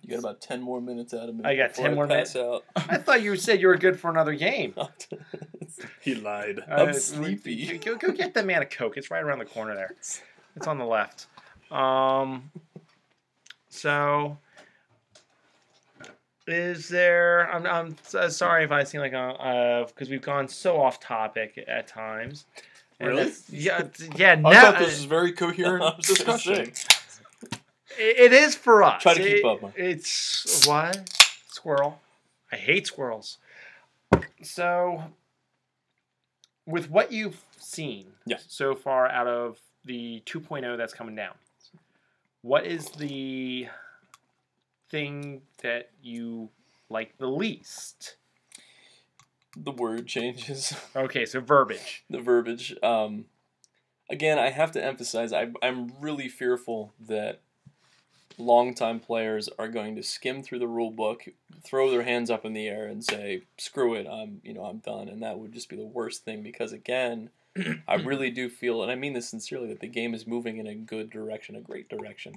You got about 10 more minutes out of me. I got 10 more minutes. Out. I thought you said you were good for another game. He lied. I'm sleepy. Go get the man a Coke. It's right around the corner there. It's on the left. So, is there? I'm sorry if I seem like because we've gone so off topic at times. And Really? Yeah. I thought this was very coherent discussion. It is for us. Try to keep up, man. It's what? Squirrel. I hate squirrels. So, with what you've seen so far out of the 2.0 that's coming down, what is the thing that you like the least? The word changes. Okay, so verbiage. The verbiage. Again, I have to emphasize, I'm really fearful that longtime players are going to skim through the rule book, throw their hands up in the air, and say, "Screw it, I'm done." And that would just be the worst thing, because again, I really do feel, and I mean this sincerely, that the game is moving in a good direction, a great direction,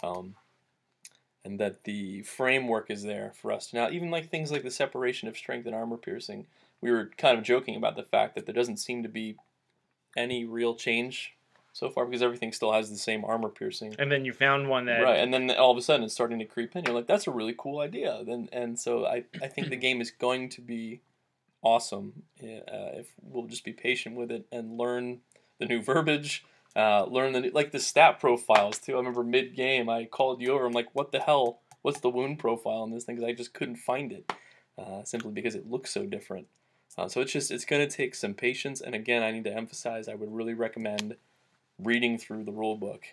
and that the framework is there for us to now. Even like things like the separation of strength and armor piercing, we were kind of joking about the fact that there doesn't seem to be any real change so far, because everything still has the same armor piercing. And then you found one that... Right, and then all of a sudden it's starting to creep in. You're like, that's a really cool idea. And so I think the game is going to be awesome if we'll just be patient with it and learn the new verbiage, learn the stat profiles too. I remember mid-game I called you over. I'm like, what the hell? What's the wound profile in this thing? Because I just couldn't find it, simply because it looks so different. So it's going to take some patience. And again, I need to emphasize, I would really recommend reading through the rule book,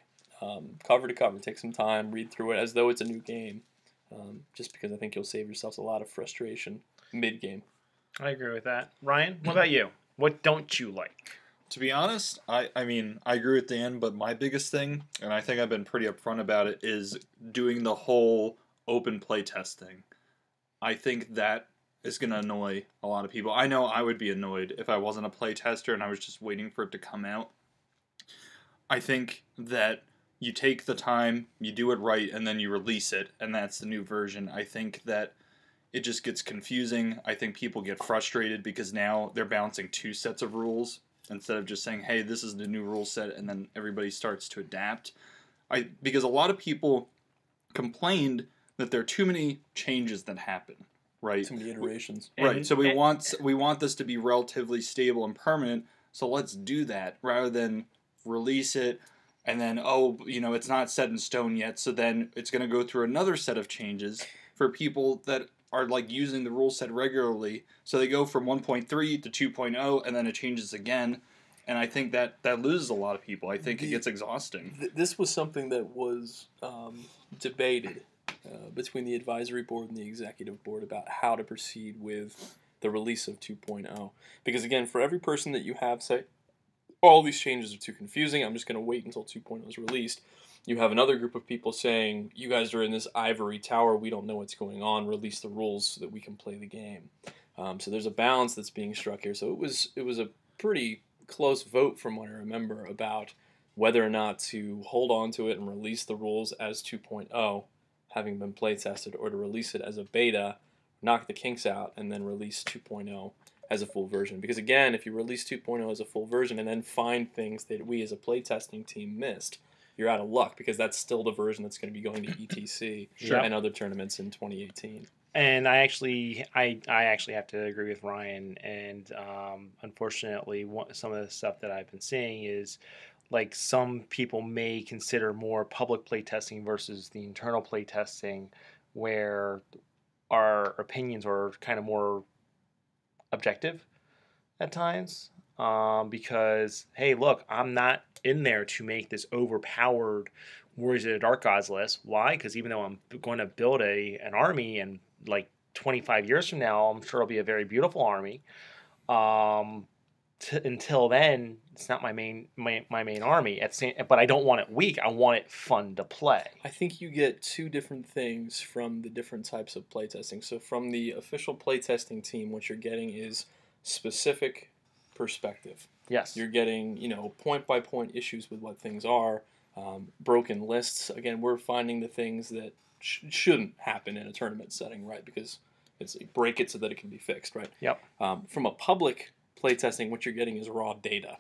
cover to cover. Take some time, read through it as though it's a new game, just because I think you'll save yourselves a lot of frustration mid-game. I agree with that. Ryan, what about you? What don't you like? To be honest, I mean, I agree with Dan, but my biggest thing, and I think I've been pretty upfront about it, is doing the whole open play test thing. I think that is going to annoy a lot of people. I know I would be annoyed if I wasn't a play tester and I was just waiting for it to come out. I think that you take the time, you do it right, and then you release it, and that's the new version. I think that it just gets confusing. I think people get frustrated because now they're balancing 2 sets of rules instead of just saying, hey, this is the new rule set, and then everybody starts to adapt. Because a lot of people complained that there are too many changes that happen, right? Too many iterations. Right, so we want this to be relatively stable and permanent, so let's do that rather than release it, and then, oh, you know, it's not set in stone yet, so then it's going to go through another set of changes for people that are, like, using the rule set regularly. So they go from 1.3 to 2.0, and then it changes again. And I think that loses a lot of people. I think it gets exhausting. This was something that was debated between the advisory board and the executive board about how to proceed with the release of 2.0. Because, again, for every person that you have say, all these changes are too confusing, I'm just going to wait until 2.0 is released, you have another group of people saying, you guys are in this ivory tower, we don't know what's going on, release the rules so that we can play the game. So there's a balance that's being struck here. So it was a pretty close vote from what I remember about whether or not to hold on to it and release the rules as 2.0, having been play tested, or to release it as a beta, knock the kinks out, and then release 2.0 as a full version. Because again, if you release 2.0 as a full version and then find things that we as a playtesting team missed, you're out of luck, because that's still the version that's going to be going to ETC and other tournaments in 2018. And I actually have to agree with Ryan. And unfortunately, some of the stuff that I've been seeing is, like, some people may consider more public playtesting versus the internal playtesting, where our opinions are kind of more objective at times, because, hey, look, I'm not in there to make this overpowered Warriors of the Dark Gods list. Why? Because even though I'm going to build an army, and like 25 years from now, I'm sure it'll be a very beautiful army. Until then, it's not my main army. But I don't want it weak. I want it fun to play. I think you get two different things from the different types of playtesting. So from the official playtesting team, what you're getting is specific perspective. Yes. You're getting, point-by-point issues with what things are, broken lists. Again, we're finding the things that shouldn't happen in a tournament setting, right? Because it's break it so that it can be fixed, right? Yep. From a public playtesting, what you're getting is raw data.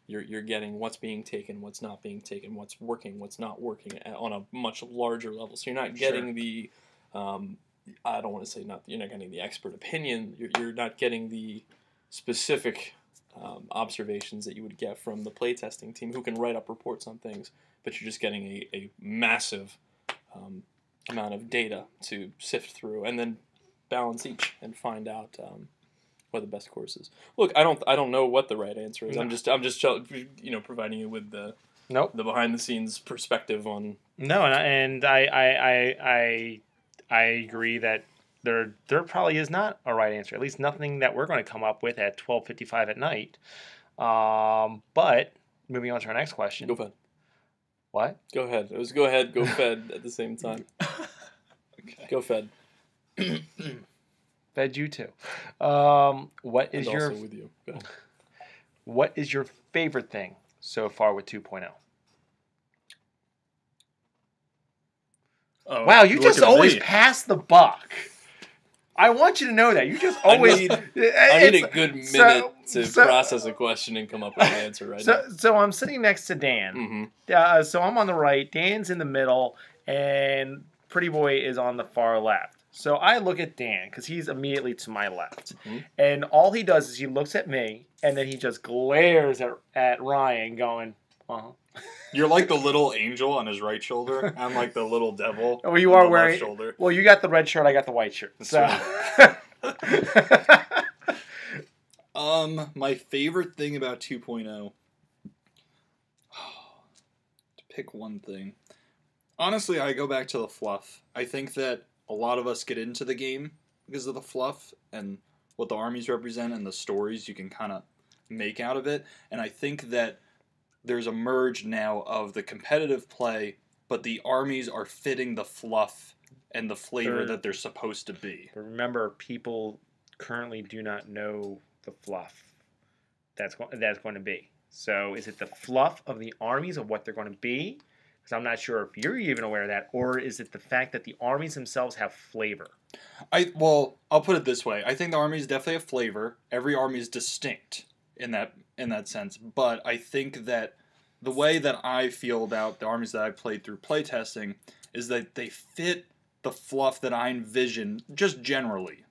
You're getting what's being taken, what's not being taken, what's working, what's not working on a much larger level. So you're not getting the, I don't want to say you're not getting the expert opinion. You're not getting the specific observations that you would get from the playtesting team, who can write up reports on things, but you're just getting a massive amount of data to sift through and then balance each and find out what the best course is. Look, I don't know what the right answer is. No. I'm just providing you with the the behind the scenes perspective on. No, and I agree that there probably is not a right answer. At least nothing that we're going to come up with at 12:55 at night. But moving on to our next question. Go Fed. What? Go ahead. It was go ahead, go Fed at the same time. Okay. Go Fed. Fed you too. What is and your also with you? Go ahead. What is your favorite thing so far with 2.0? Oh, wow, you just always pass the buck. I want you to know that. You just always... I need a good minute to process a question and come up with an answer right now. So I'm sitting next to Dan. Mm-hmm. So I'm on the right. Dan's in the middle. And Pretty Boy is on the far left. So I look at Dan, because he's immediately to my left. Mm-hmm. And all he does is he looks at me, and then he just glares at Ryan going, uh-huh. You're like the little angel on his right shoulder. I'm like the little devil. Oh, you are wearing. Shoulder. Well, you got the red shirt. I got the white shirt. That's so. Right. My favorite thing about 2.0. To pick one thing. Honestly, I go back to the fluff. I think that a lot of us get into the game because of the fluff and what the armies represent and the stories you can kind of make out of it. And I think that there's a merge now of the competitive play, but the armies are fitting the fluff and the flavor that they're supposed to be. But remember, people currently do not know the fluff that's going to be. So is it the fluff of the armies of what they're going to be? Because I'm not sure if you're even aware of that, or is it the fact that the armies themselves have flavor? Well, I'll put it this way. I think the armies definitely have flavor. Every army is distinct in that sense. But I think that the way that I feel about the armies that I've played through playtesting is that they fit the fluff that I envision just generally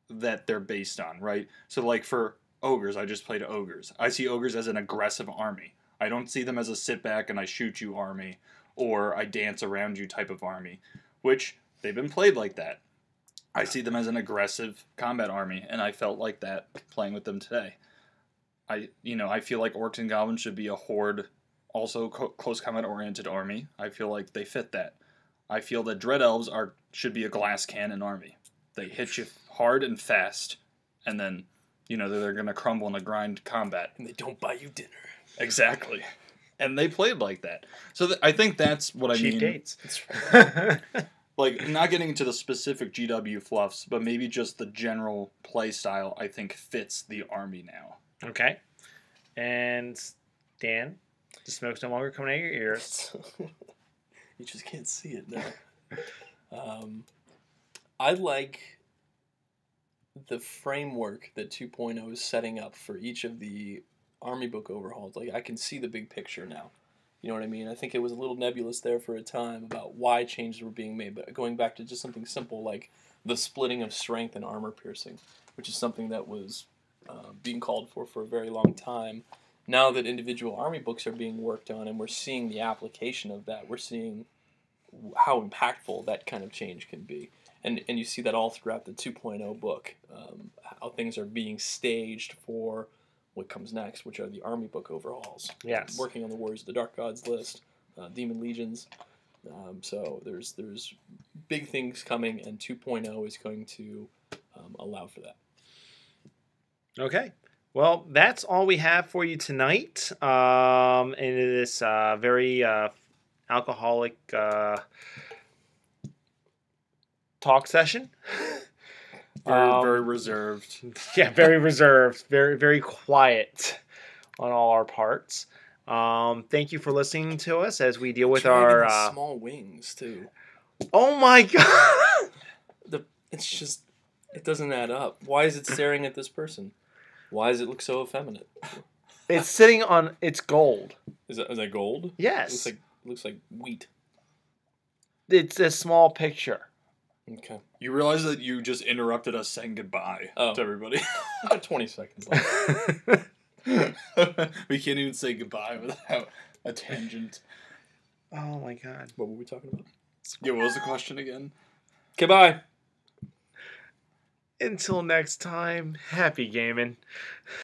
that they're based on, right? So like for ogres, I just played ogres. I see ogres as an aggressive army. I don't see them as a sit back and I shoot you army, or I dance around you type of army, which they've been played like that. I see them as an aggressive combat army, and I felt like that playing with them today. I feel like Orcs and Goblins should be a horde, also close combat oriented army. I feel like they fit that. I feel that Dread Elves should be a glass cannon army. They hit you hard and fast, and then, they're going to crumble in a grind combat. And they don't buy you dinner. Exactly. And they played like that. So I think that's what I mean. Cheap dates. Like, not getting into the specific GW fluffs, but maybe just the general play style, I think, fits the army now. Okay. And Dan, the smoke's no longer coming out of your ears. You just can't see it now. I like the framework that 2.0 is setting up for each of the army book overhauls. Like, I can see the big picture now. You know what I mean? I think it was a little nebulous there for a time about why changes were being made, but going back to just something simple like the splitting of strength and armor piercing, which is something that was being called for a very long time. Now that individual army books are being worked on and we're seeing the application of that, we're seeing how impactful that kind of change can be. And you see that all throughout the 2.0 book, how things are being staged for what comes next, which are the army book overhauls. Yes. Working on the Warriors of the Dark Gods list, Demon Legions. So there's big things coming, and 2.0 is going to allow for that. Okay. Well, that's all we have for you tonight in this very alcoholic talk session. Very reserved. Yeah, very reserved. Very, very quiet on all our parts. Thank you for listening to us as we deal with our small wings too. Oh my god! It's just, it doesn't add up. Why is it staring at this person? Why does it look so effeminate? It's sitting on. It's gold. Is that gold? Yes. It looks like wheat. It's a small picture. Okay. You realize that you just interrupted us saying goodbye to everybody. 20 seconds left. We can't even say goodbye without a tangent. Oh my god. What were we talking about? Yeah, what was the question again? Okay, bye. Until next time, happy gaming.